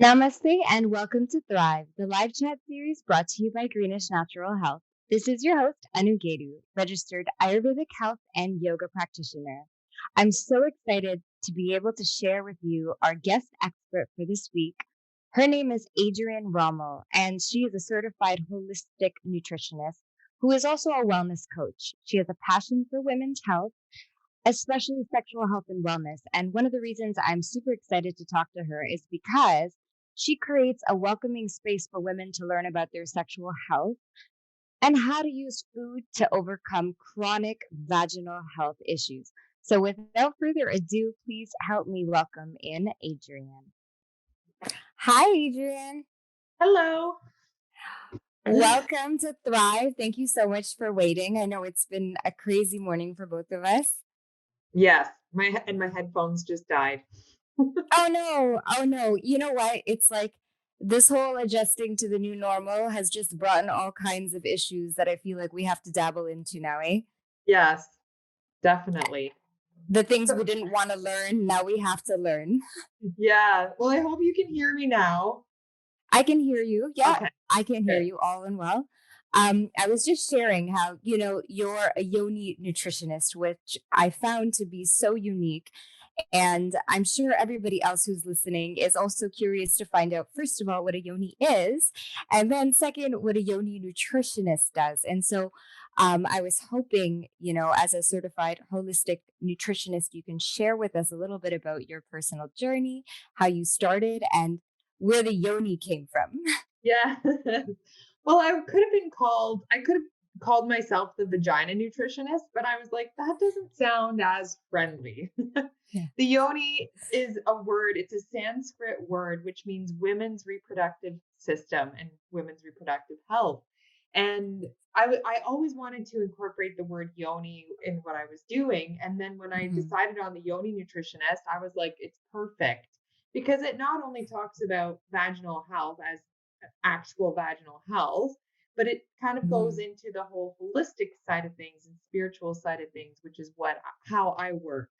Namaste and welcome to Thrive, the live chat series brought to you by Greenish Natural Health. This is your host, Annu Gaidhu, registered Ayurvedic health and yoga practitioner. I'm so excited to be able to share with you our guest expert for this week. Her name is Adrienne Rommel, and she is a certified holistic nutritionist who is also a wellness coach. She has a passion for women's health, especially sexual health and wellness. And one of the reasons I'm super excited to talk to her is because she creates a welcoming space for women to learn about their sexual health and how to use food to overcome chronic vaginal health issues. So, without further ado, please help me welcome in Adrienne. Hi, Adrienne. Hello. Welcome to Thrive. Thank you so much for waiting. I know it's been a crazy morning for both of us. Yes, my headphones just died. Oh no. Oh no. You know what? It's like this whole adjusting to the new normal has just brought in all kinds of issues that I feel like we have to dabble into now, eh? Yes, definitely. The things we didn't want to learn, now we have to learn. Yeah. Well, I hope you can hear me now. I can hear you. Yeah, Okay, I can hear good. you all and well. I was just sharing how, you're a Yoni nutritionist, which I found to be so unique. And I'm sure everybody else who's listening is also curious to find out, first of all, what a Yoni is, and then second, what a Yoni nutritionist does. And so I was hoping, as a certified holistic nutritionist, you can share with us a little bit about your personal journey, how you started, and where the Yoni came from. Yeah. Well, I could have called myself the vagina nutritionist, but I was like, that doesn't sound as friendly. Yeah. The yoni is a word, it's a Sanskrit word, which means women's reproductive system and women's reproductive health. And I always wanted to incorporate the word yoni in what I was doing. And then when I Mhm. decided on the yoni nutritionist, I was like, it's perfect because it not only talks about vaginal health as actual vaginal health, but it kind of goes Mhm. into the whole holistic side of things and spiritual side of things, which is how I work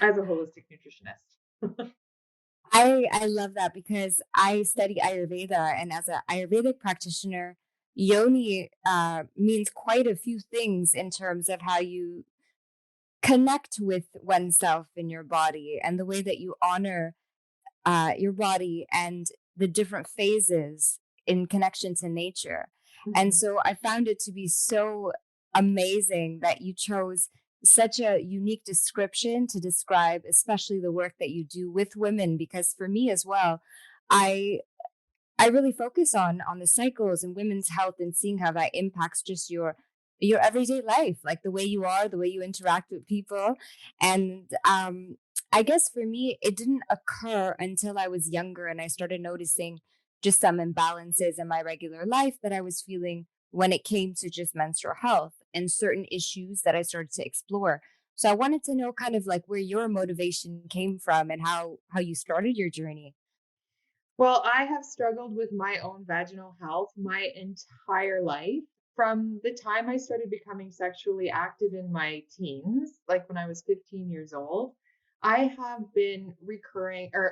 as a holistic nutritionist. I love that because I study Ayurveda, and as an Ayurvedic practitioner, Yoni means quite a few things in terms of how you connect with oneself in your body and the way that you honor your body and the different phases in connection to nature. And Mhm. so I found it to be so amazing that you chose such a unique description to describe, especially the work that you do with women, because for me as well, I I really focus on the cycles and women's health and seeing how that impacts just your everyday life, like the way you are, the way you interact with people. And I guess for me, it didn't occur until I was younger and I started noticing just some imbalances in my regular life that I was feeling when it came to just menstrual health and certain issues that I started to explore. So I wanted to know kind of like where your motivation came from and how you started your journey. Well, I have struggled with my own vaginal health my entire life. From the time I started becoming sexually active in my teens, like when I was 15 years old, I have been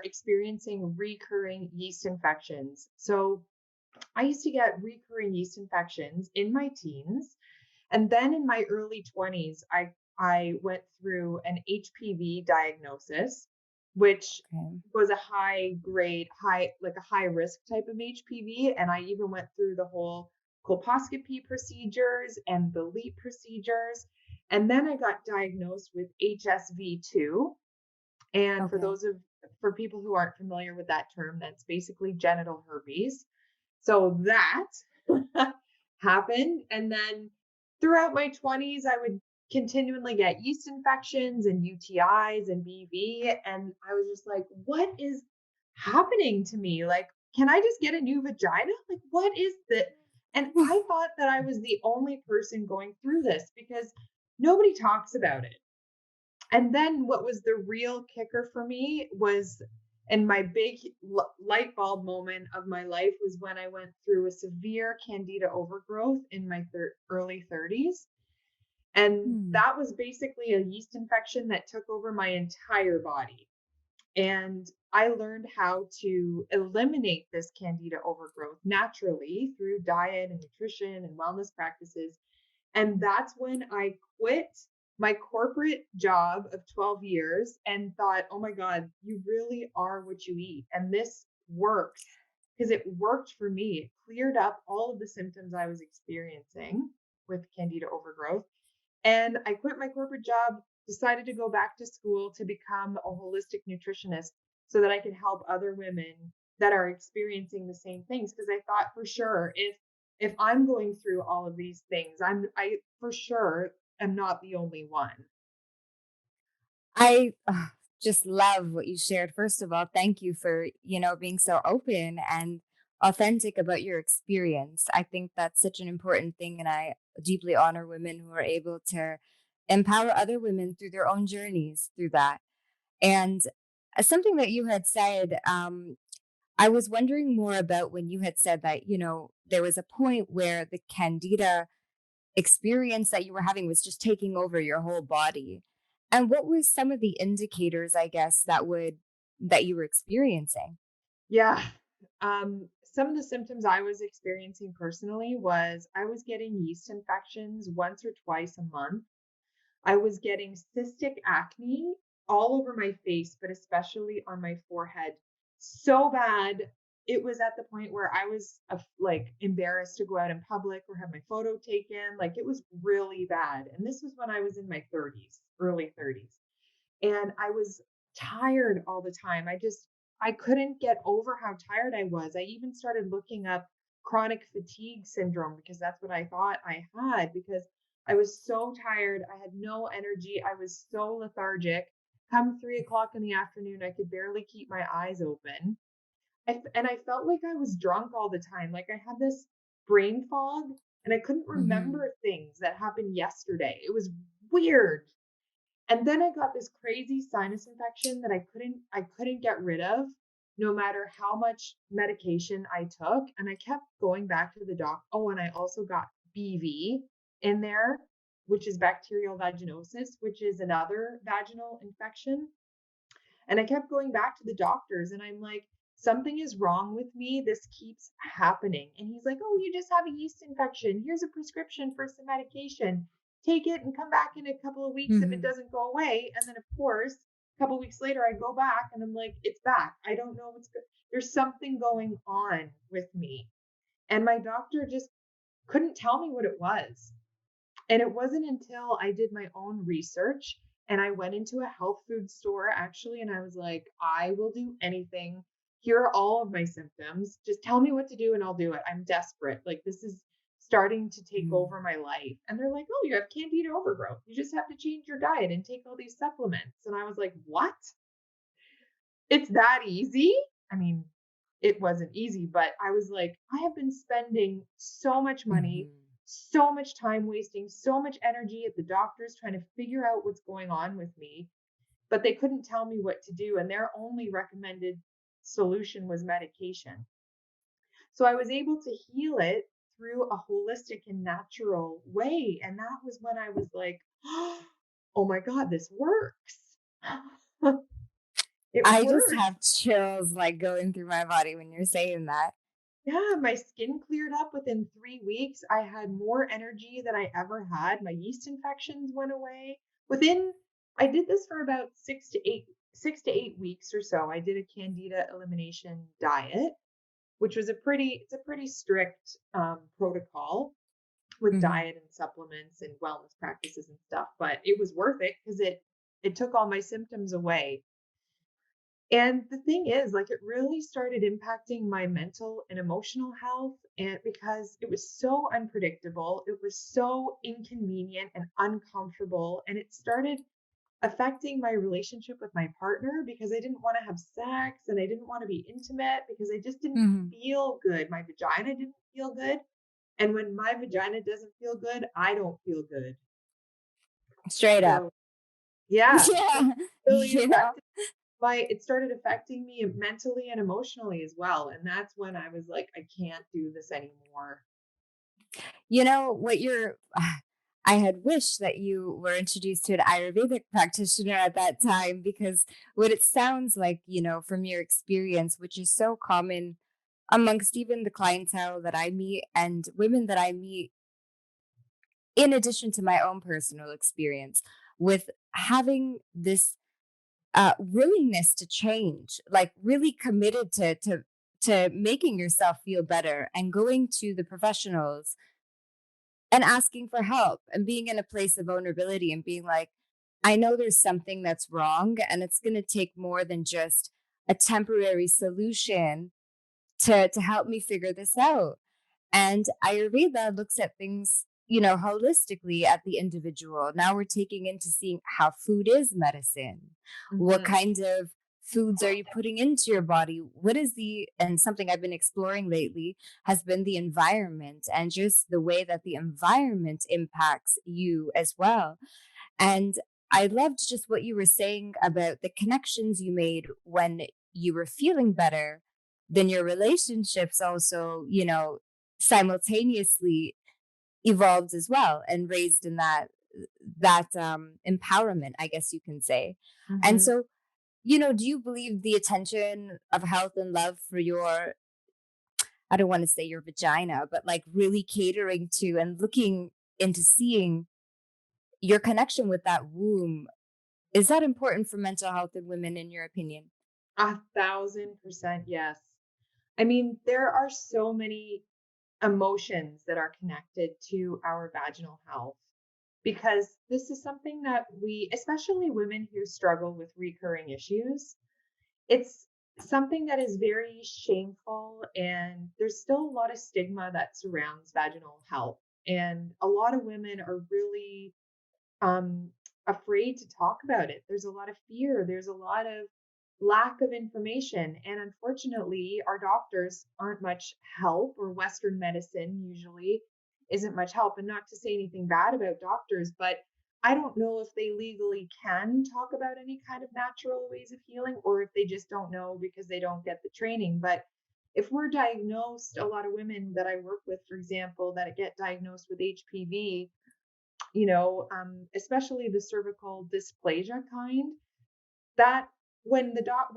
experiencing recurring yeast infections. So I used to get recurring yeast infections in my teens. And then in my early 20s, I went through an HPV diagnosis, which Okay. was a high grade, like a high risk type of HPV. And I even went through the whole colposcopy procedures and the LEEP procedures. And then I got diagnosed with HSV2. And Okay. for people who aren't familiar with that term, that's basically genital herpes. So that happened. And then throughout my 20s, I would continually get yeast infections and UTIs and BV. And I was just like, what is happening to me? Like, can I just get a new vagina? Like, what is that? And I thought that I was the only person going through this because nobody talks about it. And then what was the real kicker for me was, and my big light bulb moment of my life was when I went through a severe candida overgrowth in my early 30s. And Hmm. that was basically a yeast infection that took over my entire body. And I learned how to eliminate this candida overgrowth naturally through diet and nutrition and wellness practices. And that's when I quit my corporate job of 12 years and thought, oh my God, you really are what you eat. And this works because it worked for me. It cleared up all of the symptoms I was experiencing with candida overgrowth. And I quit my corporate job, decided to go back to school to become a holistic nutritionist so that I could help other women that are experiencing the same things. Because I thought for sure if I'm going through all of these things, I for sure am not the only one. I just love what you shared. First of all, thank you for, being so open and authentic about your experience. I think that's such an important thing. And I deeply honor women who are able to empower other women through their own journeys through that. And something that you had said, I was wondering more about when you had said that, there was a point where the candida experience that you were having was just taking over your whole body. And what were some of the indicators, I guess, that you were experiencing? Yeah. Some of the symptoms I was experiencing personally was I was getting yeast infections once or twice a month. I was getting cystic acne all over my face, but especially on my forehead. So bad. It was at the point where I was like embarrassed to go out in public or have my photo taken. Like it was really bad. And this was when I was in my 30s, early 30s. And I was tired all the time. I couldn't get over how tired I was. I even started looking up chronic fatigue syndrome because that's what I thought I had because I was so tired. I had no energy. I was so lethargic. Come 3 o'clock in the afternoon, I could barely keep my eyes open. And I felt like I was drunk all the time. Like I had this brain fog and I couldn't Hmm. remember things that happened yesterday. It was weird. And then I got this crazy sinus infection that I couldn't get rid of no matter how much medication I took. And I kept going back to the doc. Oh, and I also got BV in there, which is bacterial vaginosis, which is another vaginal infection. And I kept going back to the doctors and I'm like, something is wrong with me. This keeps happening. And he's like, oh, you just have a yeast infection. Here's a prescription for some medication. Take it and come back in a couple of weeks if it Hmm. doesn't go away. And then, of course, a couple of weeks later, I go back and I'm like, it's back. I don't know what's good. There's something going on with me. And my doctor just couldn't tell me what it was. And it wasn't until I did my own research and I went into a health food store actually, and I was like, I will do anything. Here are all of my symptoms. Just tell me what to do and I'll do it. I'm desperate. Like, this is starting to take over my life. And they're like, oh, you have candida overgrowth. You just have to change your diet and take all these supplements. And I was like, what? It's that easy? I mean, it wasn't easy, but I was like, I have been spending so much money, Hmm. so much time wasting, so much energy at the doctors trying to figure out what's going on with me, but they couldn't tell me what to do. And their only recommended solution was medication. So I was able to heal it through a holistic and natural way. And that was when I was like, oh my God, this works. It I just works. have chills like going through my body when you're saying that. Yeah, my skin cleared up within 3 weeks. I had more energy than I ever had. My yeast infections went away. Within, I did this for about 6 to 8 weeks or so. I did a candida elimination diet, which was it's a pretty strict protocol with Hmm. diet and supplements and wellness practices and stuff. But it was worth it because it took all my symptoms away. And the thing is, like, it really started impacting my mental and emotional health. And because it was so unpredictable, it was so inconvenient and uncomfortable. And it started affecting my relationship with my partner because I didn't want to have sex and I didn't want to be intimate because I just didn't Hmm. feel good. My vagina didn't feel good. And when my vagina doesn't feel good, I don't feel good. Straight up. So, yeah, it Yeah. really You know? affected it started affecting me mentally and emotionally as well. And that's when I was like, I can't do this anymore. What you're I had wished that you were introduced to an Ayurvedic practitioner at that time because what it sounds like, from your experience, which is so common amongst even the clientele that I meet and women that I meet, in addition to my own personal experience with having this willingness to change, like really committed to making yourself feel better and going to the professionals and asking for help and being in a place of vulnerability and being like, I know there's something that's wrong and it's going to take more than just a temporary solution to help me figure this out. And Ayurveda looks at things, holistically at the individual. Now we're taking into seeing how food is medicine. What Mhm. kind of foods are you putting into your body? What is and something I've been exploring lately has been the environment and just the way that the environment impacts you as well. And I loved just what you were saying about the connections you made when you were feeling better. Then your relationships also, simultaneously evolved as well and raised in that empowerment, I guess you can say. And Mhm. so, do you believe the attention of health and love for your, I don't want to say your vagina, but like really catering to and looking into seeing your connection with that womb, is that important for mental health in women, in your opinion? 1,000% yes. I mean, there are so many emotions that are connected to our vaginal health because this is something that we, especially women who struggle with recurring issues, it's something that is very shameful, and there's still a lot of stigma that surrounds vaginal health. And a lot of women are really um, afraid to talk about it. There's a lot of fear, there's a lot of lack of information. And unfortunately, our doctors aren't much help, or Western medicine usually isn't much help. And not to say anything bad about doctors, but I don't know if they legally can talk about any kind of natural ways of healing, or if they just don't know because they don't get the training. But if we're diagnosed, a lot of women that I work with, for example, that get diagnosed with HPV, especially the cervical dysplasia kind, that when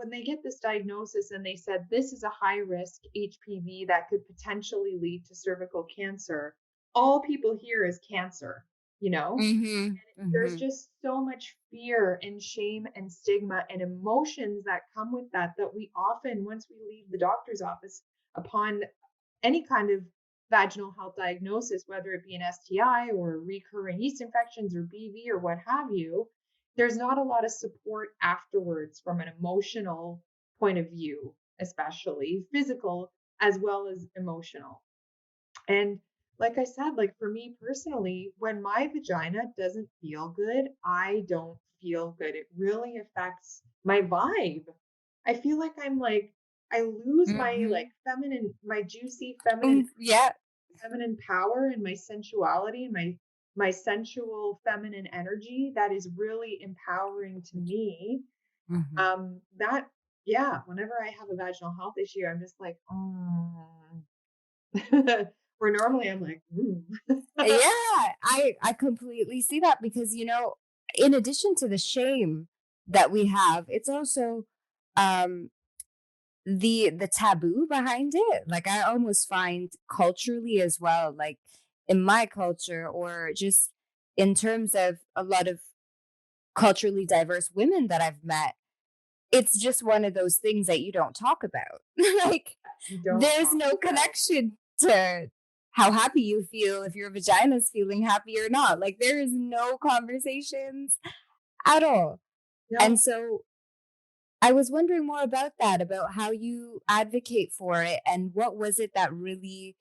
they get this diagnosis and they said this is a high risk HPV that could potentially lead to cervical cancer, all people hear is cancer, you know? Mm-hmm. There's Mm-hmm. just so much fear and shame and stigma and emotions that come with that, that we often, once we leave the doctor's office upon any kind of vaginal health diagnosis, whether it be an STI or recurring yeast infections or BV or what have you, there's not a lot of support afterwards from an emotional point of view, especially physical as well as emotional. And like I said, like for me personally, when my vagina doesn't feel good, I don't feel good. It really affects my vibe. I feel like I lose my like Mm-hmm. feminine, my juicy Yeah. feminine power and my sensuality and my sensual feminine energy that is really empowering to me. Mm-hmm. That yeah, whenever I have a vaginal health issue, I'm just like, where normally I'm like, Yeah, I completely see that because in addition to the shame that we have, it's also um the taboo behind it. Like I almost find culturally as well, like in my culture or just in terms of a lot of culturally diverse women that I've met, it's just one of those things that you don't talk about. Like you don't there's talk no about. connection to how happy you feel if your vagina's feeling happy or not. Like there is no conversations at all. And No, so I was wondering more about that, about how you advocate for it and what was it that really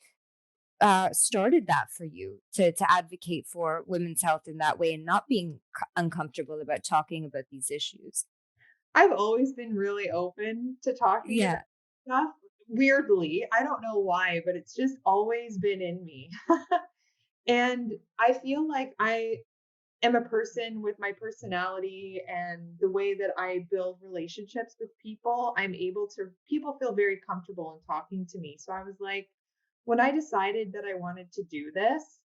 started that for you to advocate for women's health in that way and not being uncomfortable about talking about these issues. I've always been really open to talking about Yeah. stuff. Weirdly, I don't know why, but it's just always been in me. And I feel like I am a person with my personality and the way that I build relationships with people. People feel very comfortable in talking to me. So I was like, when I decided that I wanted to do this,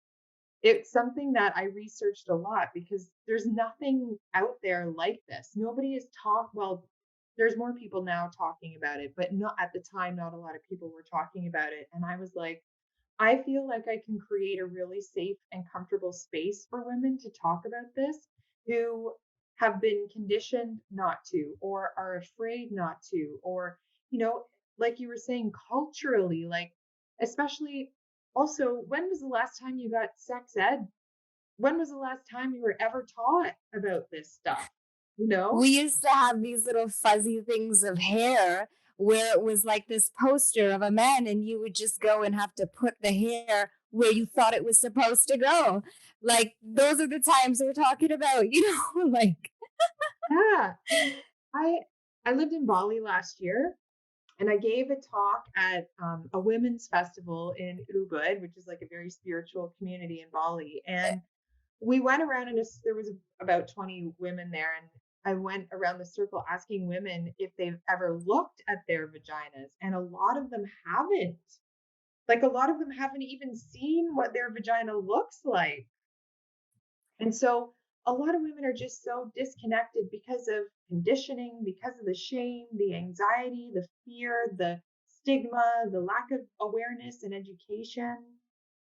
it's something that I researched a lot because there's nothing out there like this. Nobody is well, there's more people now talking about it, but not at the time, not a lot of people were talking about it. And I was like, I feel like I can create a really safe and comfortable space for women to talk about this who have been conditioned not to, or are afraid not to, or, you know, like you were saying, culturally, like, especially also, when was the last time you got sex ed? When was the last time you were ever taught about this stuff? You know? We used to have these little fuzzy things of hair where it was like this poster of a man, and you would just go and have to put the hair where you thought it was supposed to go. Like, those are the times we're talking about, like. Yeah. And I I lived in Bali last year, and I gave a talk at a women's festival in Ubud, which is like a very spiritual community in Bali. And we went around, and there was about 20 women there, and I went around the circle asking women if they've ever looked at their vaginas, and a lot of them haven't. Like, a lot of them haven't even seen what their vagina looks like. And so a lot of women are just so disconnected because of conditioning, because of the shame, the anxiety, the fear, the stigma, the lack of awareness and education.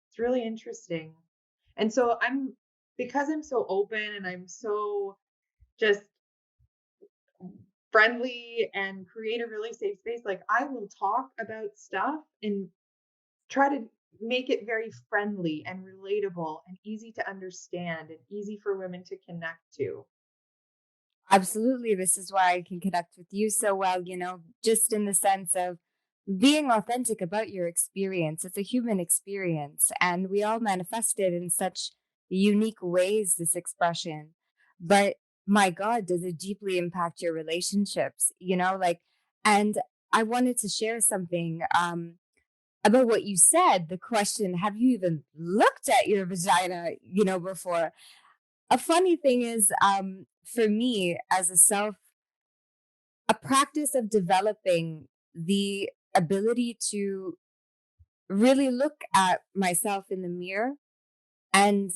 It's really interesting. And so because I'm so open and I'm so just friendly and create a really safe space, like, I will talk about stuff and try to make it very friendly and relatable and easy to understand and easy for women to connect to. Absolutely. This is why I can connect with you so well, just in the sense of being authentic about your experience. It's a human experience, and we all manifest it in such unique ways, this expression. But my God, does it deeply impact your relationships, like, and I wanted to share something about what you said. The question, have you even looked at your vagina, before? A funny thing is, for me as a practice of developing the ability to really look at myself in the mirror, and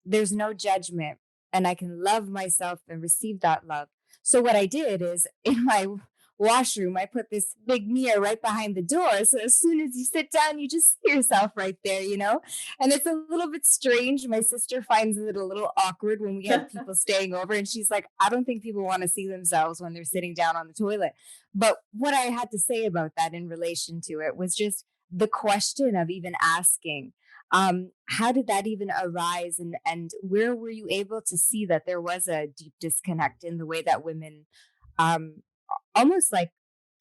there's no judgment, and I can love myself and receive that love. So what I did is, in my washroom, I put this big mirror right behind the door. So as soon as you sit down, you just see yourself right there, And it's a little bit strange. My sister finds it a little awkward when we have people staying over, and she's like, I don't think people want to see themselves when they're sitting down on the toilet. But what I had to say about that in relation to it was just the question of even asking, how did that even arise, and where were you able to see that there was a deep disconnect in the way that women um, almost like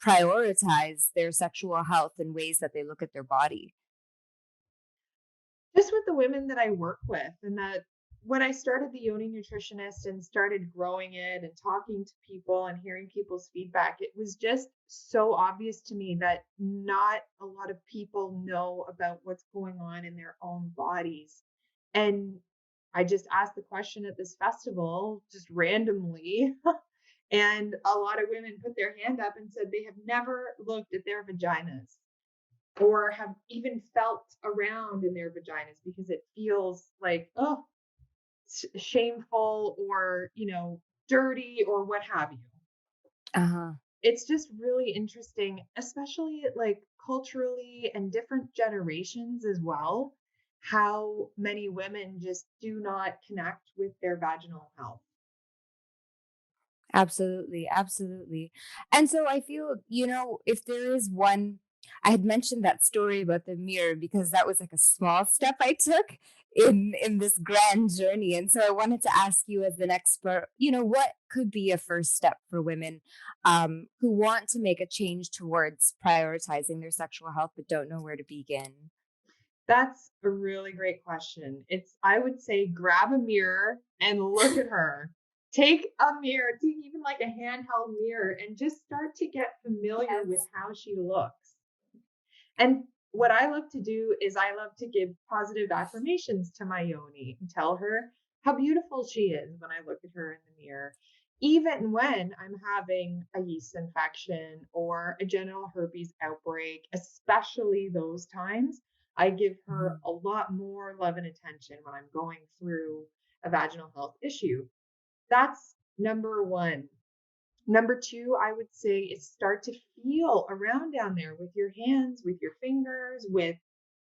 prioritize their sexual health in ways that they look at their body? Just with the women that I work with, and that when I started the Yoni Nutritionist and started growing it and talking to people and hearing people's feedback, it was just so obvious to me that not a lot of people know about what's going on in their own bodies. And I just asked the question at this festival, just randomly, and a lot of women put their hand up and said they have never looked at their vaginas or have even felt around in their vaginas because it feels like, oh, shameful or, dirty or what have you. Uh-huh. It's just really interesting, especially like culturally and different generations as well, how many women just do not connect with their vaginal health. Absolutely, absolutely. And so I feel, if there is one, I had mentioned that story about the mirror because that was like a small step I took in this grand journey. And so I wanted to ask you as an expert, what could be a first step for women who want to make a change towards prioritizing their sexual health but don't know where to begin? That's a really great question. I would say, grab a mirror and look at her. Take a mirror, take even like a handheld mirror, and just start to get familiar with Yes. how she looks. And what I love to do is I love to give positive affirmations to my Yoni and tell her how beautiful she is when I look at her in the mirror. Even when I'm having a yeast infection or a genital herpes outbreak, especially those times, I give her Mhm. a lot more love and attention when I'm going through a vaginal health issue. That's number one. Number two, I would say, is start to feel around down there with your hands, with your fingers, with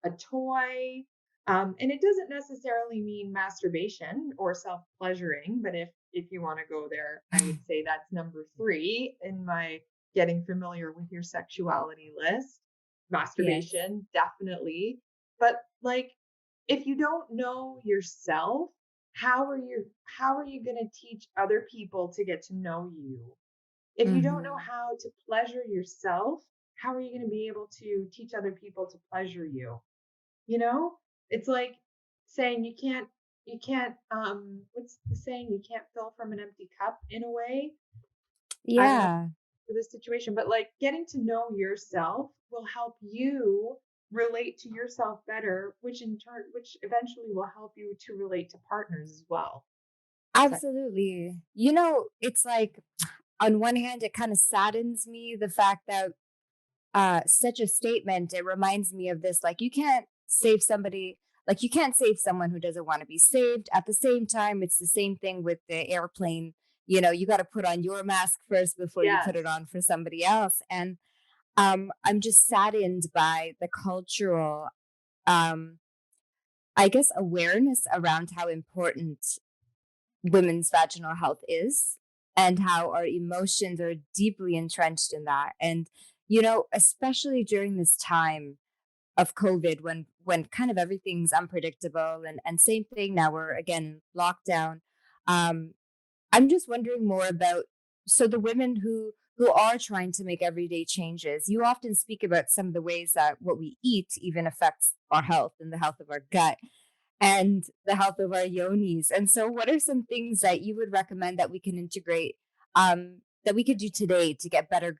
a toy. And it doesn't necessarily mean masturbation or self-pleasuring, but if you want to go there, I would say that's number three in my getting familiar with your sexuality list. Yes. Masturbation, definitely. But like, if you don't know yourself, how are you going to teach other people to get to know you? If you don't know Mhm. how to pleasure yourself, how are you going to be able to teach other people to pleasure you? You know, it's like saying you can't what's the saying? You can't fill from an empty cup in a way. I don't know Yeah. for this situation, but like getting to know yourself will help you relate to yourself better, which eventually will help you to relate to partners as well. So, Absolutely. It's like on one hand, it kind of saddens me the fact that such a statement, it reminds me of this, like, you can't save someone who doesn't want to be saved. At the same time, it's the same thing with the airplane. You got to put on your mask first before you put it yes. on for somebody else. And I'm just saddened by the cultural, um, I guess, awareness around how important women's vaginal health is and how our emotions are deeply entrenched in that. And, especially during this time of COVID when kind of everything's unpredictable and same thing now we're again in lockdown. Um, I'm just wondering more about so the women who are trying to make everyday changes. You often speak about some of the ways that what we eat even affects our health and the health of our gut and the health of our yonis. And so, what are some things that you would recommend that we can integrate, that we could do today to get better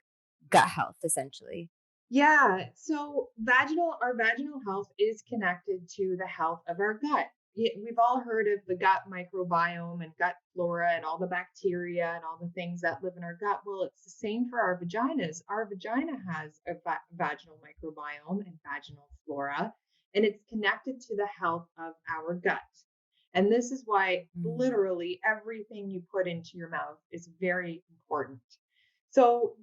gut health, essentially? Yeah. So our vaginal health is connected to the health of our gut. We've all heard of the gut microbiome and gut flora and all the bacteria and all the things that live in our gut. Well, it's the same for our vaginas. Our vagina has a vaginal microbiome and vaginal flora, and it's connected to the health of our gut. And this is why Mm. literally everything you put into your mouth is very important. So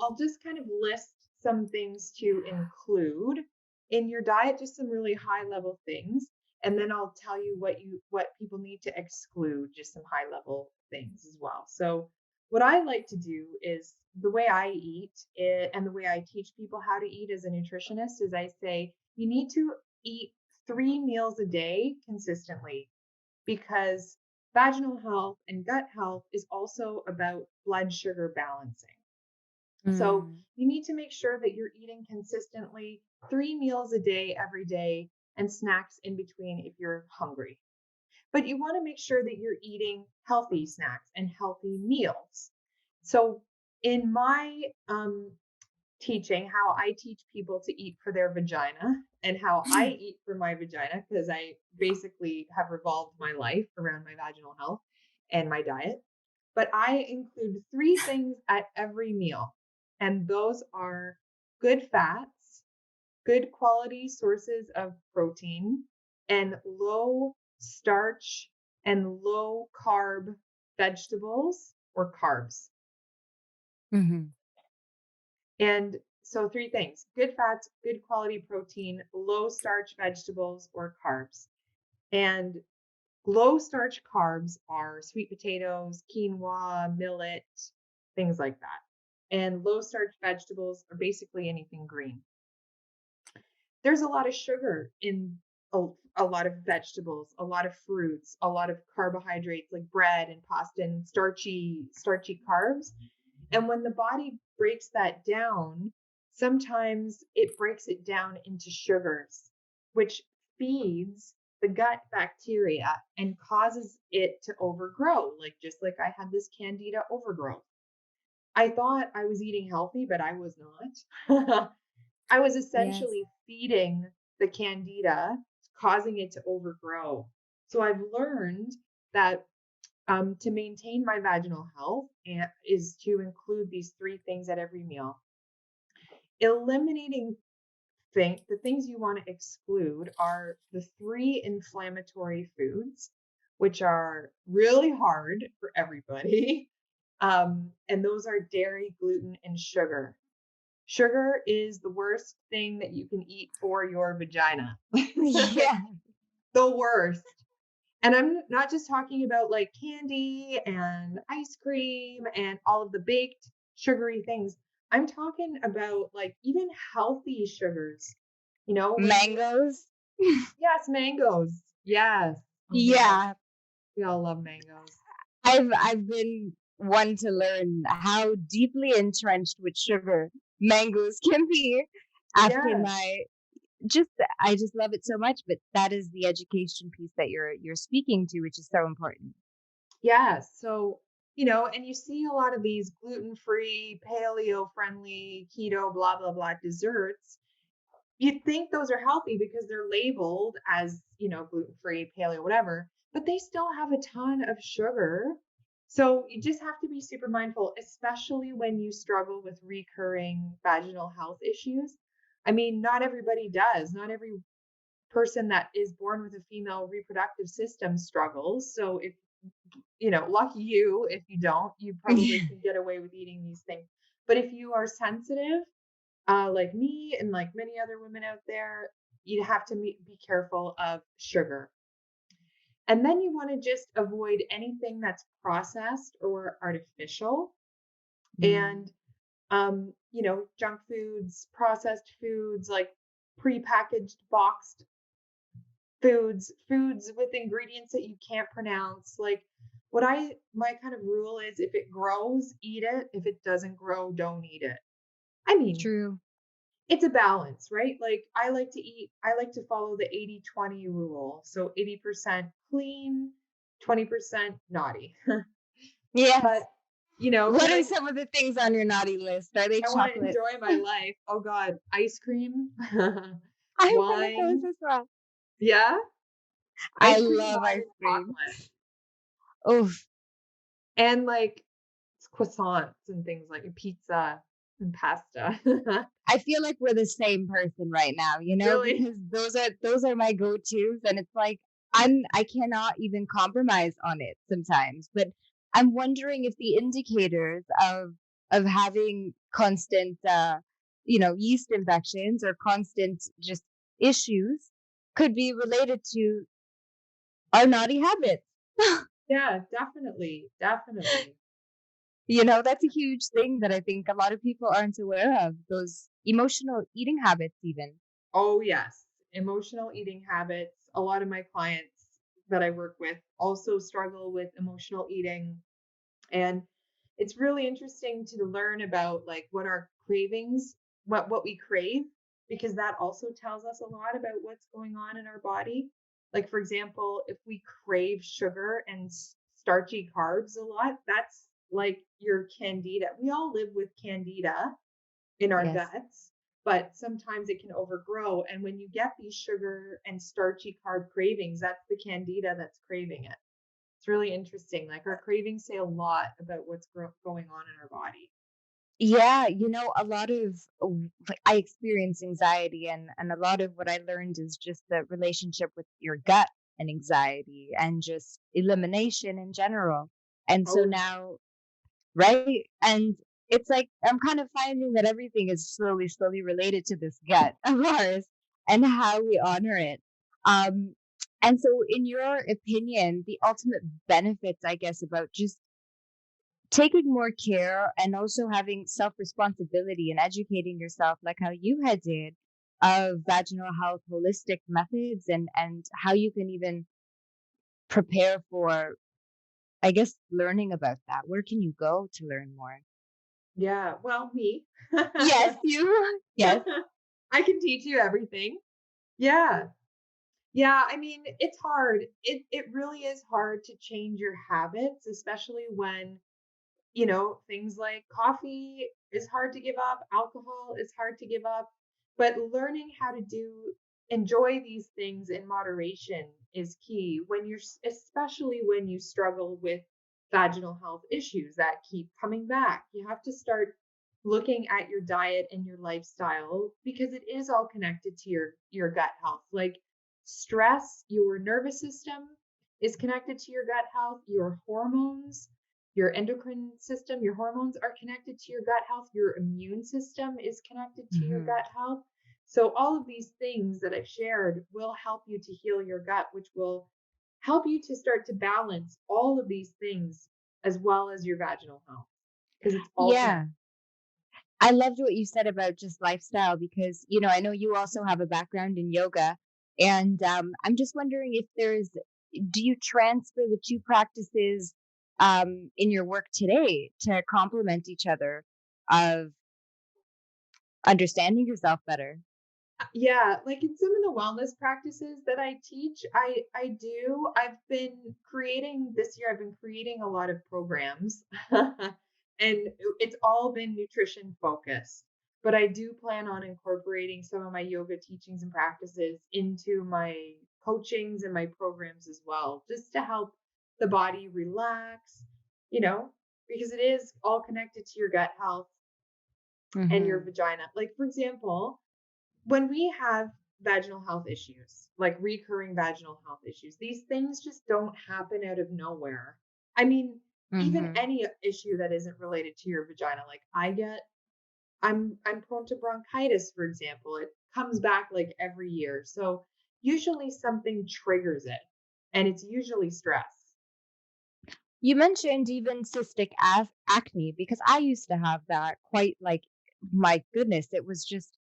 I'll just kind of list some things to include in your diet, just some really high level things. And then I'll tell you what people need to exclude, just some high level things as well. So what I like to do is the way I eat and the way I teach people how to eat as a nutritionist is I say you need to eat 3 meals a day consistently because vaginal health and gut health is also about blood sugar balancing. So Mm. you need to make sure that you're eating consistently 3 meals a day every day and snacks in between if you're hungry. But you want to make sure that you're eating healthy snacks and healthy meals. So in my teaching, how I teach people to eat for their vagina and how I eat for my vagina, because I basically have revolved my life around my vaginal health and my diet. But I include three things at every meal, and those are good fats, good quality sources of protein, and low starch and low carb vegetables or carbs. Mhm. And so, three things: good fats, good quality protein, low starch vegetables or carbs. And low starch carbs are sweet potatoes, quinoa, millet, things like that. And low starch vegetables are basically anything green. There's a lot of sugar in a lot of vegetables, a lot of fruits, a lot of carbohydrates like bread and pasta and starchy carbs. And when the body breaks that down, sometimes it breaks it down into sugars, which feeds the gut bacteria and causes it to overgrow, like just like I had this candida overgrowth. I thought I was eating healthy, but I was not. I was Yes. essentially feeding the candida, causing it to overgrow. So I've learned that to maintain my vaginal health is to include these three things at every meal. Eliminating the things you want to exclude are the three inflammatory foods, which are really hard for everybody. And those are dairy, gluten, and sugar. Sugar is the worst thing that you can eat for your vagina. Yeah. The worst. And I'm not just talking about like candy and ice cream and all of the baked sugary things. I'm talking about like even healthy sugars. You know, when you, Mangoes. yes, mangoes. Yes. Oh my God. Yeah. We all love mangoes. I've been one to learn how deeply entrenched with sugar mangoes can be after Yes. my just I just love it so much, but that is the education piece that you're speaking to, which is so important. Yes. So, and you see a lot of these gluten-free, paleo-friendly, keto, blah, blah, blah desserts. You'd think those are healthy because they're labeled as, gluten-free, paleo, whatever, but they still have a ton of sugar. So you just have to be super mindful, especially when you struggle with recurring vaginal health issues. I mean, not everybody does. Not every person that is born with a female reproductive system struggles. So if, lucky you, if you don't, you probably can get away with eating these things. But if you are sensitive, like me and like many other women out there, you have to be careful of sugar. And then you want to just avoid anything that's processed or artificial. Mm. And, junk foods, processed foods, like prepackaged, boxed foods with ingredients that you can't pronounce. Like my kind of rule is if it grows, eat it. If it doesn't grow, don't eat it. I mean, True. it's a balance, right? Like I like to follow the 80-20 rule. So 80% clean, 20% naughty. Yes. But, What because are some of the things on your naughty list? Are they I want to chocolate? enjoy my life. Oh God, ice cream, I'm one of those wine. as well. Yeah, I ice cream, love wine, ice and cream. chocolate. Oof. And like croissants and things like pizza and pasta. I feel like we're the same person right now, Really? because those are my go-tos, and it's like I cannot even compromise on it sometimes. But I'm wondering if the indicators of having constant yeast infections or constant just issues could be related to our naughty habits. Yeah, definitely. Definitely. That's a huge thing that I think a lot of people aren't aware of, those emotional eating habits even. Oh, yes. Emotional eating habits. A lot of my clients that I work with also struggle with emotional eating. And it's really interesting to learn about like what our cravings, what we crave, because that also tells us a lot about what's going on in our body. Like for example, if we crave sugar and starchy carbs a lot, that's like your candida. We all live with candida in our Yes. guts, but sometimes it can overgrow. And when you get these sugar and starchy carb cravings, that's the candida that's craving it. It's really interesting. Like our cravings say a lot about what's going on in our body. Yeah, a lot of like, I experience anxiety, and a lot of what I learned is just the relationship with your gut and anxiety and just elimination in general. And so Oh, now, right? And it's like I'm kind of finding that everything is slowly, slowly related to this gut of ours and how we honor it. Um, and so, in your opinion, the ultimate benefits, I guess, about just taking more care and also having self responsibility and educating yourself, like how you had did, of vaginal health holistic methods and how you can even prepare for, I guess, learning about that. Where can you go to learn more? yeah. Well, me. Yes, you. Yes. I can teach you everything. Yeah. Yeah, I mean, it's hard. It really is hard to change your habits, especially when, things like coffee is hard to give up, alcohol is hard to give up, but learning how to enjoy these things in moderation is key when especially when you struggle with vaginal health issues that keep coming back. You have to start looking at your diet and your lifestyle, because it is all connected to your gut health. Like stress, your nervous system is connected to your gut health, your hormones, your endocrine system, your hormones are connected to your gut health, your immune system is connected to your Hmm. gut health. So all of these things that I've shared will help you to heal your gut, which will help you to start to balance all of these things as well as your vaginal health, because it's all connected. Yeah. I loved what you said about just lifestyle because, I know you also have a background in yoga. And I'm just wondering if do you transfer the two practices in your work today to complement each other of understanding yourself better? Yeah, like in some of the wellness practices that I teach, I do. I've been creating this year, I've been creating a lot of programs. And it's all been nutrition focused. But I do plan on incorporating some of my yoga teachings and practices into my coachings and my programs as well, just to help the body relax, you know, because it is all connected to your gut health and your Hmm. vagina. Like, for example, when we have vaginal health issues, like recurring vaginal health issues, these things just don't happen out of nowhere. I mean, even Hmm. any issue that isn't related to your vagina, like I'm prone to bronchitis, for example. It comes back like every year. So usually something triggers it, and it's usually stress. You mentioned even cystic acne because I used to have that quite like, my goodness, it was just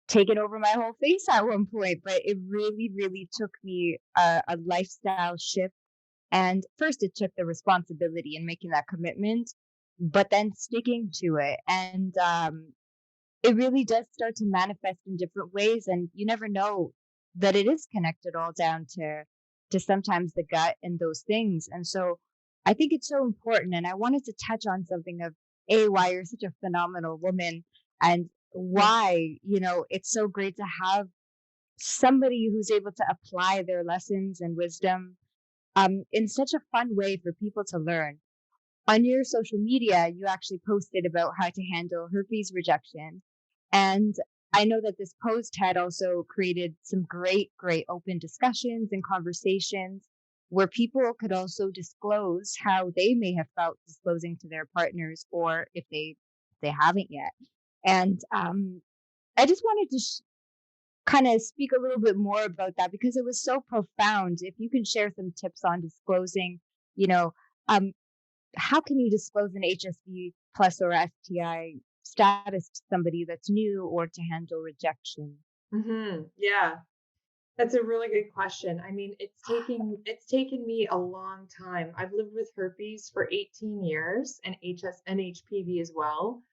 taken over my whole face at one point, but it really, really took me a lifestyle shift. And first, it took the responsibility and making that commitment, but then sticking to it. And it really does start to manifest in different ways. And you never know that it is connected all down to sometimes the gut and those things. And so I think it's so important. And I wanted to touch on something of why you're such a phenomenal woman and Mhm. why, it's so great to have somebody who's able to apply their lessons and wisdom in such a fun way for people to learn. On your social media, you actually posted about how to handle herpes rejection. And I know that this post had also created some great, great open discussions and conversations where people could also disclose how they may have felt disclosing to their partners or if they haven't yet. And I just wanted to kind of speak a little bit more about that because it was so profound. If you can share some tips on disclosing, you know, um, how can you disclose an HSV plus or STI status to somebody that's new or to handle rejection? Yeah. That's a really good question. I mean, it's taken me a long time. I've lived with herpes for 18 years and HS and HPV as well.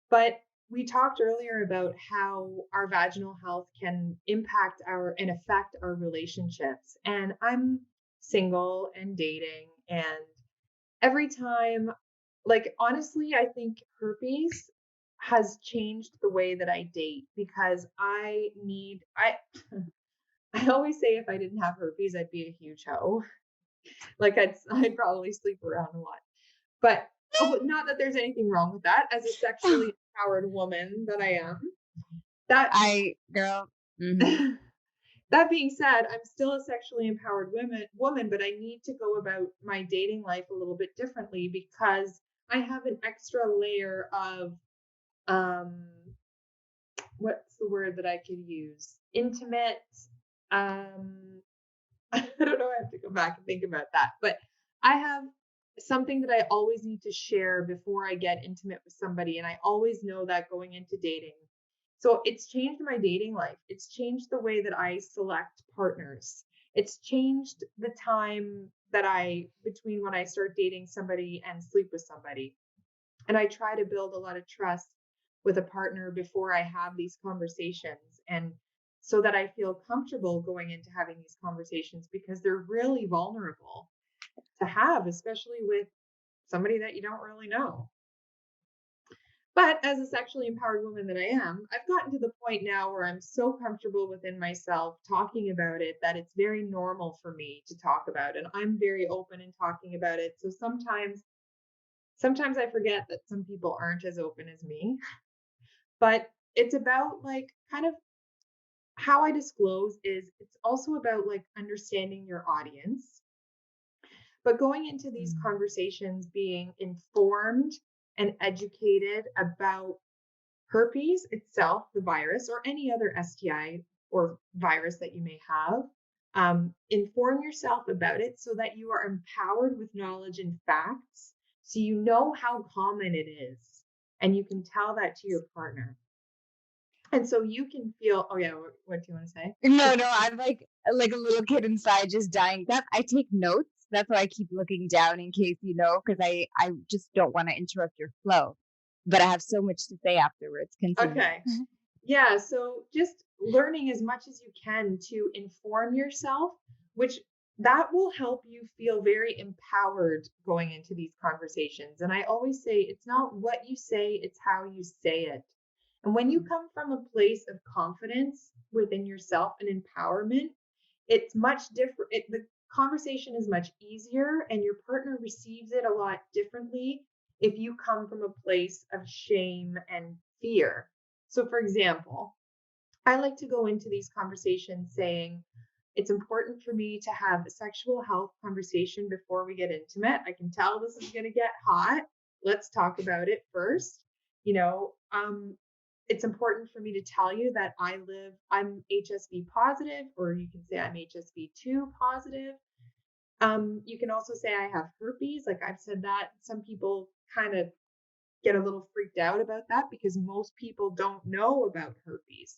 But we talked earlier about how our vaginal health can impact our and affect our relationships. And I'm single and dating, and every time, like honestly, I think herpes has changed the way that I date, because I I always say if I didn't have herpes, I'd be a huge hoe. Like I'd probably sleep around a lot. But not that there's anything wrong with that. As a sexually empowered woman that I am, that Girl. Hmm. that being said, I'm still a sexually empowered woman, but I need to go about my dating life a little bit differently, because I have an extra layer of um what's the word that I could use? Intimate. um I don't know. I have to go back and think about that. But I have something that I always need to share before I get intimate with somebody. And I always know that going into dating. So it's changed my dating life. It's changed the way that I select partners. It's changed the time that between when I start dating somebody and sleep with somebody. And I try to build a lot of trust with a partner before I have these conversations, and so that I feel comfortable going into having these conversations, because they're really vulnerable to have, especially with somebody that you don't really know. But as a sexually empowered woman that I am, I've gotten to the point now where I'm so comfortable within myself talking about it that it's very normal for me to talk about, and I'm very open in talking about it. So sometimes I forget that some people aren't as open as me. But it's about like kind of how I disclose is it's also about like understanding your audience, but going into these Mm. conversations being informed and educated about herpes itself, the virus, or any other STI or virus that you may have. Inform yourself about it so that you are empowered with knowledge and facts so you know how common it is and you can tell that to your partner. And so you can feel, oh yeah, what do you want to say? No, no, I'm like a little kid inside just dying. That I take notes. That's why I keep looking down in case you know, because I just don't want to interrupt your flow. But I have so much to say afterwards. Continue. Okay. Yeah, so just learning as much as you can to inform yourself, which that will help you feel very empowered going into these conversations. And I always say it's not what you say, it's how you say it. And when you come from a place of confidence within yourself and empowerment, it's much different. The conversation is much easier, and your partner receives it a lot differently if you come from a place of shame and fear. So, for example, I like to go into these conversations saying, it's important for me to have a sexual health conversation before we get intimate. I can tell this is going to get hot. Let's talk about it first. You know, it's important for me to tell you that I'm HSV positive, or you can say I'm HSV2 positive. You can also say I have herpes. Like I've said that. Some people kind of get a little freaked out about that because most people don't know about herpes.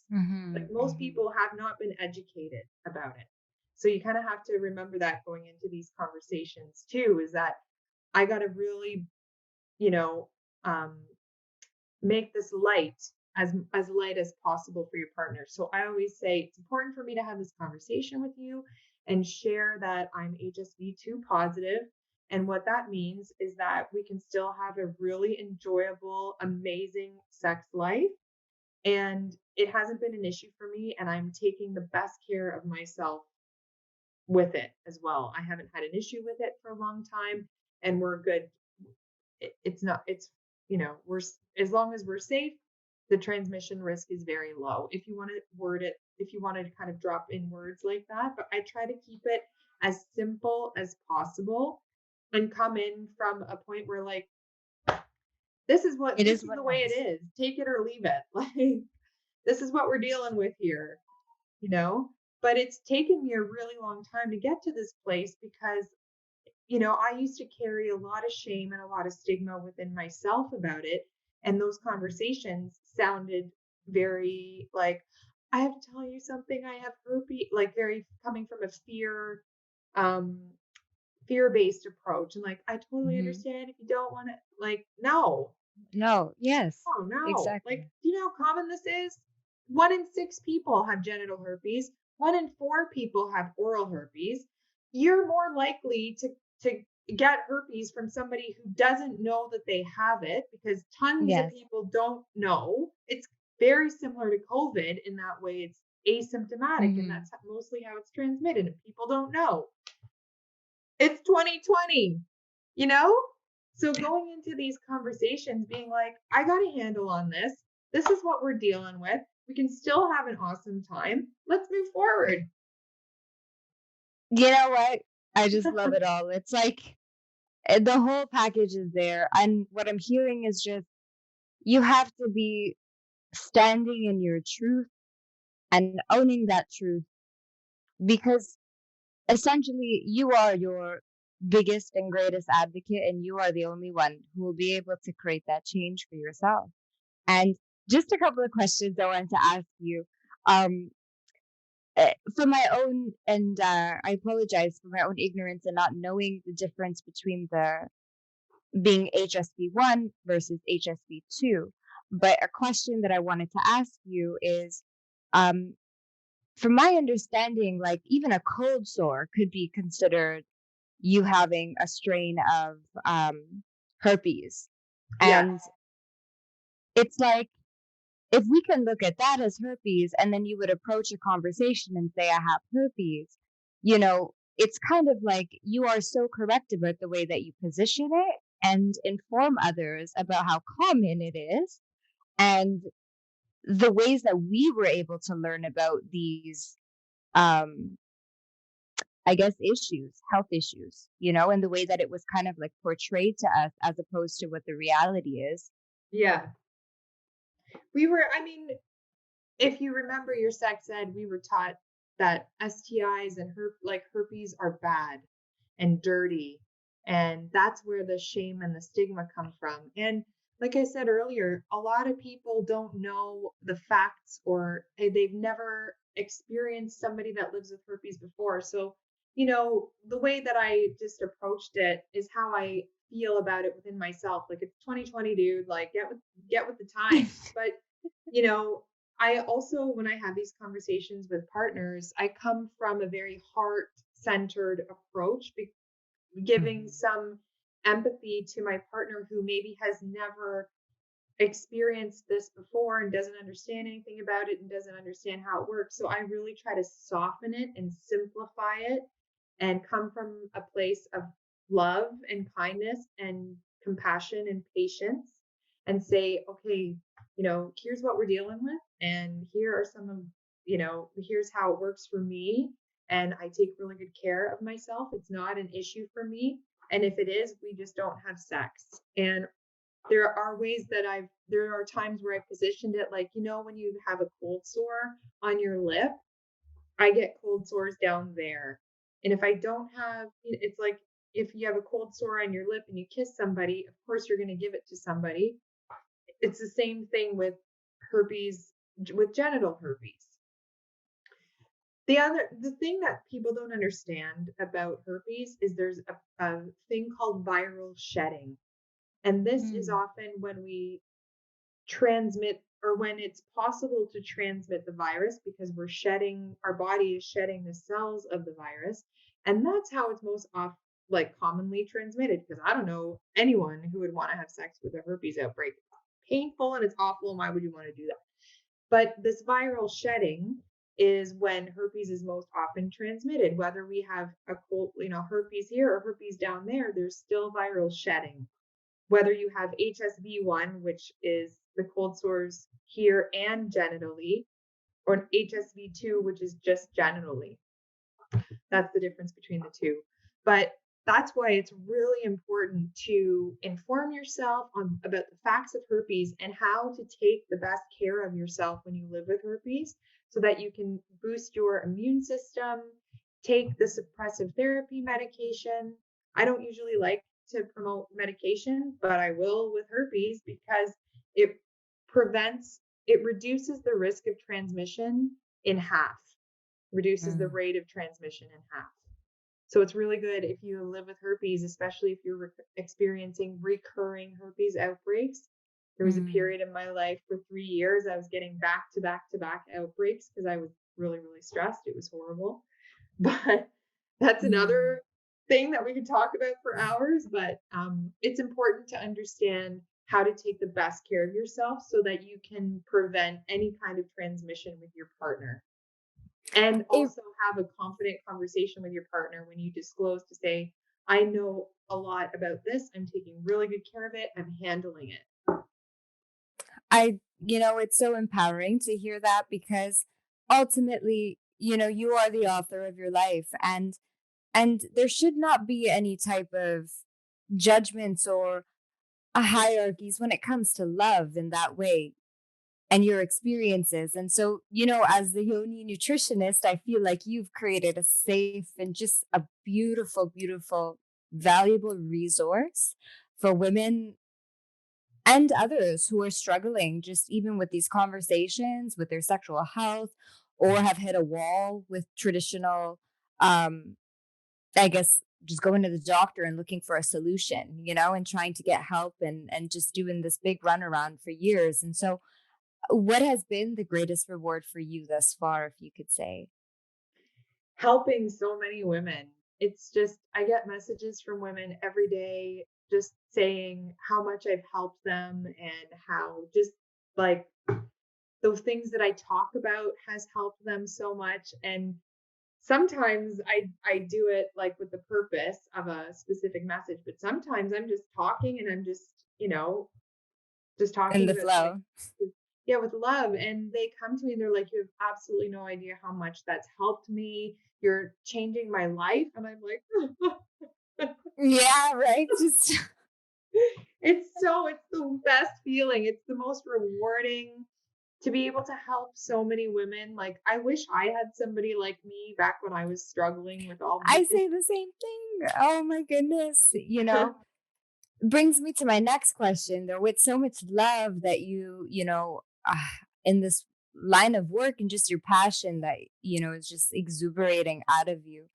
Like most Mm-hmm. people have not been educated about it. So you kind of have to remember that going into these conversations too, is that I got to really, you know, um, make this light as light as possible for your partner. So I always say it's important for me to have this conversation with you and share that I'm HSV2 positive. And what that means is that we can still have a really enjoyable, amazing sex life. And it hasn't been an issue for me. And I'm taking the best care of myself with it as well. I haven't had an issue with it for a long time. And we're good. It's not, it's, we're, as long as we're safe, the transmission risk is very low. If you want to word it, if you wanted to kind of drop in words like that, but I try to keep it as simple as possible and come in from a point where like, It this is is what the it way it is. is. Take it or leave it. Like, this is what we're dealing with here, you know? But it's taken me a really long time to get to this place because I used to carry a lot of shame and a lot of stigma within myself about it. And those conversations sounded very like, I have to tell you something, I have herpes, like very coming from a um, fear-based approach. And like, I totally Hmm. understand if you don't want to, like, no, No, yes, oh no. Like, exactly. do you know how common this is? 1 in 6 people have genital herpes. 1 in 4 people have oral herpes. You're more likely to get herpes from somebody who doesn't know that they have it because tons of Yes. people don't know. It's very similar to COVID in that way. It's asymptomatic, and Hmm. that's mostly how it's transmitted, and people don't know. It's 2020, you know? So going into these conversations being like, I got a handle on this. This is what we're dealing with. We can still have an awesome time. Let's move forward. You know what? I just love it all. It's like the whole package is there. And what I'm hearing is just you have to be standing in your truth and owning that truth because essentially you are your biggest and greatest advocate and you are the only one who will be able to create that change for yourself. And just a couple of questions I wanted to ask you. Um, for my own, and I apologize for my own ignorance and not knowing the difference between the being HSV1 versus HSV2. But a question that I wanted to ask you is, um, from my understanding, like even a cold sore could be considered you having a strain of herpes. Yes. And it's like, if we can look at that as herpes, and then you would approach a conversation and say, I have herpes, it's kind of like you are so correct about the way that you position it and inform others about how common it is. And the ways that we were able to learn about these, um, I guess, issues, health issues, and the way that it was kind of like portrayed to us as opposed to what the reality is. Yeah. I mean, if you remember your sex ed, we were taught that STIs and herpes are bad and dirty. And that's where the shame and the stigma come from. And like I said earlier, a lot of people don't know the facts, or they've never experienced somebody that lives with herpes before. So, the way that I just approached it is how I feel about it within myself. Like, it's 2020, dude, like get with the times. But, you know, I also, when I have these conversations with partners, I come from a very heart centered approach, giving some empathy to my partner who maybe has never experienced this before and doesn't understand anything about it and doesn't understand how it works. So I really try to soften it and simplify it and come from a place of love and kindness and compassion and patience, and say, okay, here's what we're dealing with, and here are some of, here's how it works for me. And I take really good care of myself. It's not an issue for me. And if it is, we just don't have sex. And there are times where I've positioned it like, when you have a cold sore on your lip, I get cold sores down there. And if I don't have, it's like if you have a cold sore on your lip and you kiss somebody, of course you're going to give it to somebody. It's the same thing with herpes, with genital herpes. The thing that people don't understand about herpes is there's a thing called viral shedding. And this is often when we transmit, or when it's possible to transmit the virus, because our body is shedding the cells of the virus. And that's how it's most commonly transmitted, because I don't know anyone who would want to have sex with a herpes outbreak. Painful and it's awful, and why would you want to do that? But this viral shedding is when herpes is most often transmitted. Whether we have a cold, herpes here or herpes down there, there's still viral shedding. Whether you have HSV1, which is the cold sores here and genitally, or HSV2, which is just genitally. That's the difference between the two. But that's why it's really important to inform yourself about the facts of herpes and how to take the best care of yourself when you live with herpes, so that you can boost your immune system, take the suppressive therapy medication. I don't usually like to promote medication, but I will with herpes, because it reduces the risk of transmission in half, reduces the rate of transmission in half. So it's really good if you live with herpes, especially if you're experiencing recurring herpes outbreaks. There was a period in my life for 3 years, I was getting back to back to back outbreaks because I was really, really stressed. It was horrible. But that's another thing that we could talk about for hours. But it's important to understand how to take the best care of yourself so that you can prevent any kind of transmission with your partner. And also have a confident conversation with your partner when you disclose, to say, I know a lot about this. I'm taking really good care of it. I'm handling it. It's so empowering to hear that, because ultimately, you are the author of your life, and there should not be any type of judgments or hierarchies when it comes to love in that way and your experiences. And so, as the Yoni Nutritionist, I feel like you've created a safe and just a beautiful, beautiful, valuable resource for women and others who are struggling just even with these conversations with their sexual health, or have hit a wall with traditional, um, I guess, just going to the doctor and looking for a solution, and trying to get help, and just doing this big runaround for years. And so, what has been the greatest reward for you thus far, if you could say? Helping so many women. It's just, I get messages from women every day just saying how much I've helped them, and how just like those things that I talk about has helped them so much. And sometimes I do it like with the purpose of a specific message, but sometimes I'm just talking and I'm just, just In talking the about things. flow. yeah, with love. And they come to me and they're like, you have absolutely no idea how much that's helped me. You're changing my life. And I'm like, Yeah, right. Just it's the best feeling. It's the most rewarding to be able to help so many women. Like, I wish I had somebody like me back when I was struggling with all I these. say the same thing. Oh my goodness. Brings me to my next question though. With so much love that in this line of work and just your passion that, is just exuberating out of you.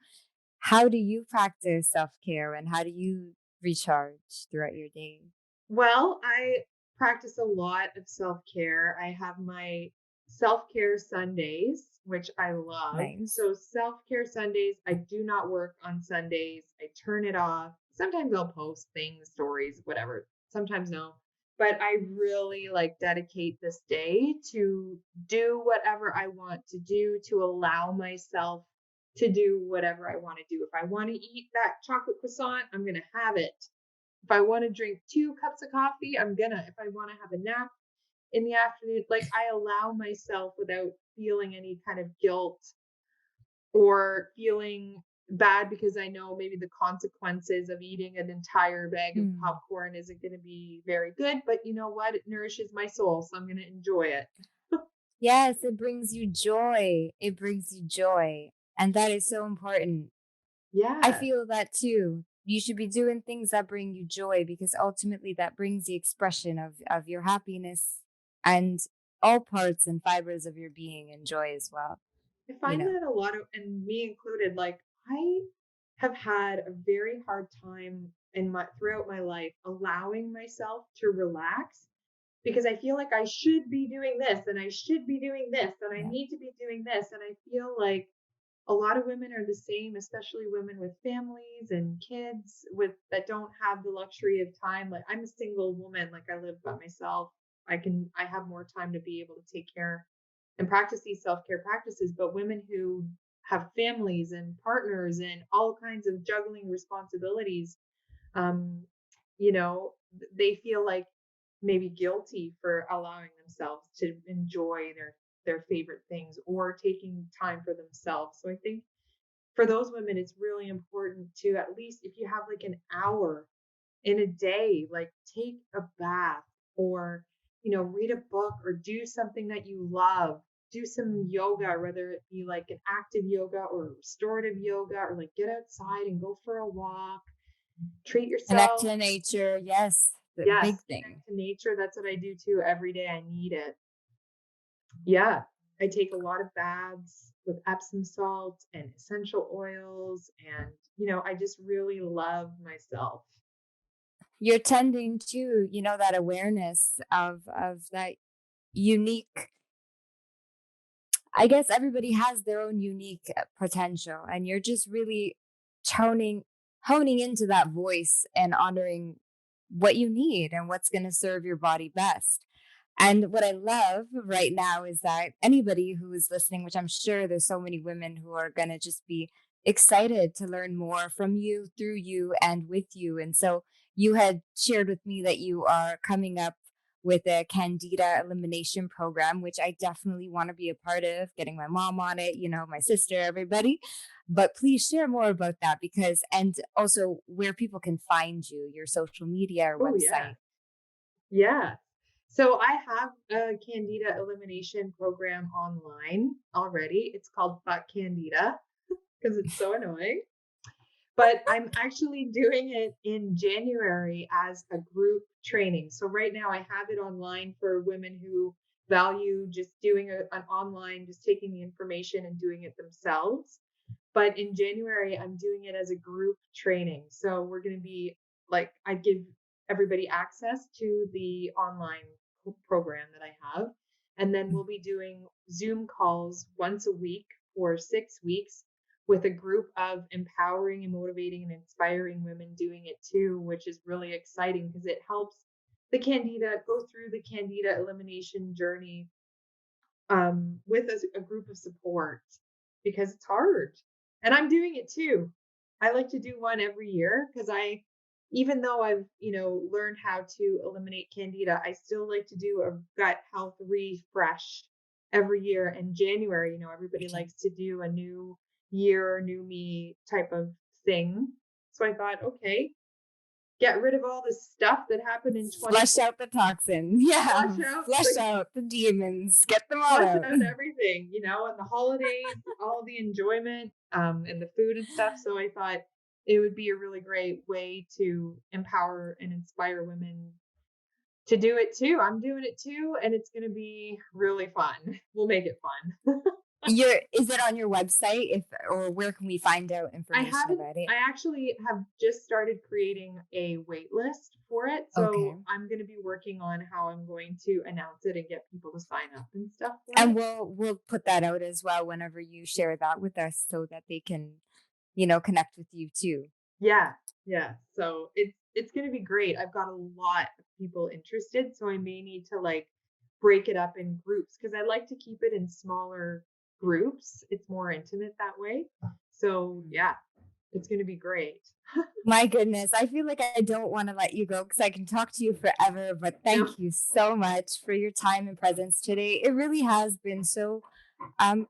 How do you practice self-care and how do you recharge throughout your day? Well, I practice a lot of self-care. I have my self-care Sundays, which I love. Nice. So self-care Sundays, I do not work on Sundays. I turn it off. Sometimes I'll post things, stories, whatever. Sometimes no. But I really like dedicate this day to do whatever I want to do, to allow myself to do whatever I want to do. If I want to eat that chocolate croissant, I'm going to have it. If I want to drink 2 cups of coffee, I'm gonna. If I want to have a nap in the afternoon, like, I allow myself without feeling any kind of guilt or feeling bad because I know maybe the consequences of eating an entire bag of Mm. popcorn isn't going to be very good. But you know what? It nourishes my soul. So I'm going to enjoy it. Yes, it brings you joy. It brings you joy. And that is so important. I Yeah. feel that too. You should be doing things that bring you joy because ultimately that brings the expression of your happiness and all parts and fibers of your being and joy as well. I You find know. that a lot of, and me included, like, I have had a very hard time in my throughout my life allowing myself to relax because I feel like I should be doing this and I should be doing this and I Yeah. need to be doing this. And I feel like a lot of women are the same, especially women with families and kids with that don't have the luxury of time. Like, I'm a single woman, like, I live by myself. I have more time to be able to take care and practice these self-care practices. But women who have families and partners and all kinds of juggling responsibilities, um, you know, they feel like maybe guilty for allowing themselves to enjoy their favorite things or taking time for themselves. So I think for those women, it's really important to, at least if you have like an hour in a day, like, take a bath or, read a book or do something that you love. Do some yoga, whether it be like an active yoga or restorative yoga, or like get outside and go for a walk. Treat Connect yourself. to nature. Yes. The Yes, big thing. connect to nature. That's what I do too every day. I need it. Yeah. I take a lot of baths with Epsom salt and essential oils. And, I just really love myself. You're tending to, that awareness of that unique. I guess everybody has their own unique potential, and you're just really toning, honing into that voice and honoring what you need and what's going to serve your body best. And what I love right now is that anybody who is listening, which I'm sure there's so many women who are going to just be excited to learn more from you, through you, and with you. And so you had shared with me that you are coming up with a candida elimination program, which I definitely want to be a part of, getting my mom on it, my sister, everybody. But please share more about that and also where people can find you, your social media or Oh, yeah. website. Yeah. So I have a candida elimination program online already. It's called Fuck Candida because it's so annoying. But I'm actually doing it in January as a group training. So right now I have it online for women who value just doing an online, just taking the information and doing it themselves. But in January, I'm doing it as a group training. So we're going to be like, I give everybody access to the online program that I have. And then we'll be doing Zoom calls once a week for 6 weeks with a group of empowering and motivating and inspiring women doing it too, which is really exciting because it helps the candida go through the candida elimination journey with a group of support because it's hard. And I'm doing it too. I like to do one every year because even though I've, learned how to eliminate candida, I still like to do a gut health refresh every year in January. Everybody Okay. likes to do a new year, new me type of thing. So I thought, okay, get rid of all the stuff that happened in Flush 24, out the toxin. Yeah. flush out Flush the out the demons. Get them all flush out. out everything, and the holidays, all the enjoyment, and the food and stuff. So I thought it would be a really great way to empower and inspire women to do it too. I'm doing it too, and it's going to be really fun. We'll make it fun. Is it on your website or where can we find out I information haven't, about it? I actually have just started creating a wait list for it. Okay. So I'm going to be working on how I'm going to announce it and get people to sign up and stuff for And it. we'll put that out as well whenever you share that with us so that they can, connect with you too. Yeah, yeah. So it's going to be great. I've got a lot of people interested, so I may need to like break it up in groups because I like to keep it in smaller groups. It's more intimate that way. So, yeah, it's going to be great. My goodness, I feel like I don't want to let you go because I can talk to you forever, but No. thank you so much for your time and presence today. It really has been so um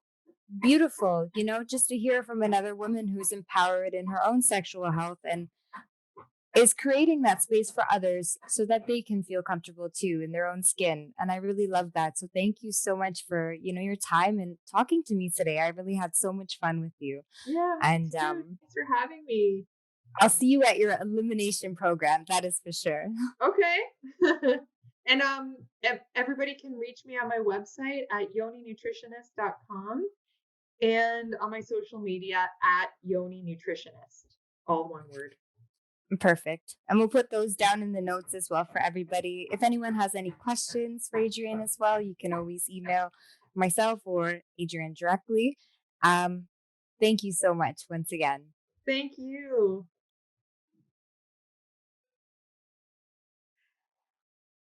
beautiful, just to hear from another woman who's empowered in her own sexual health and is creating that space for others so that they can feel comfortable too in their own skin. And I really love that. So thank you so much for, your time and talking to me today. I really had so much fun with you. Yeah, me And too. Thanks for having me. I'll see you at your elimination program. That is for sure. Okay. And everybody can reach me on my website at yoninutritionist.com and on my social media at Yoni Nutritionist. All one word. Perfect. And we'll put those down in the notes as well for everybody. If anyone has any questions for Adrienne as well, you can always email myself or Adrienne directly. Um, thank you so much once again. Thank you.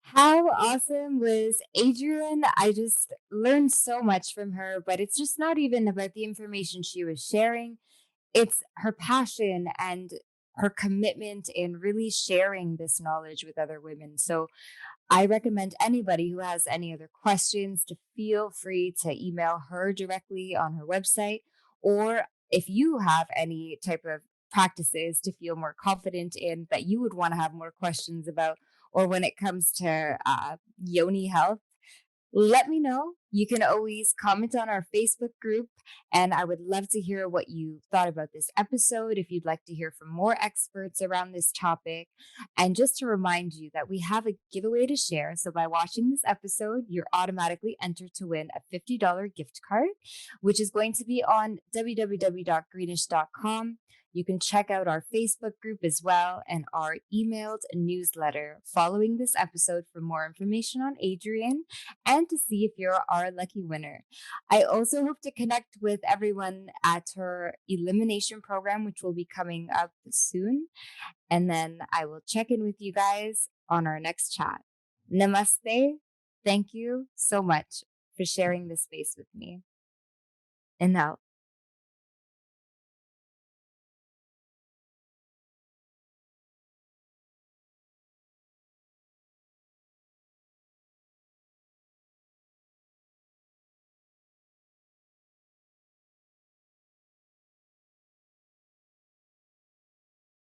How awesome was Adrienne? I just learned so much from her, but it's just not even about the information she was sharing. It's her passion and her commitment in really sharing this knowledge with other women. So I recommend anybody who has any other questions to feel free to email her directly on her website. Or if you have any type of practices to feel more confident in that you would want to have more questions about, or when it comes to Yoni Health, let me know. You can always comment on our Facebook group, and I would love to hear what you thought about this episode. If you'd like to hear from more experts around this topic, and just to remind you that we have a giveaway to share. So, by watching this episode, you're automatically entered to win a $50 gift card, which is going to be on www.greenish.com. You can check out our Facebook group as well and our emailed newsletter following this episode for more information on Adrienne and to see if you're our lucky winner. I also hope to connect with everyone at her elimination program, which will be coming up soon. And then I will check in with you guys on our next chat. Namaste. Thank you so much for sharing this space with me. And now,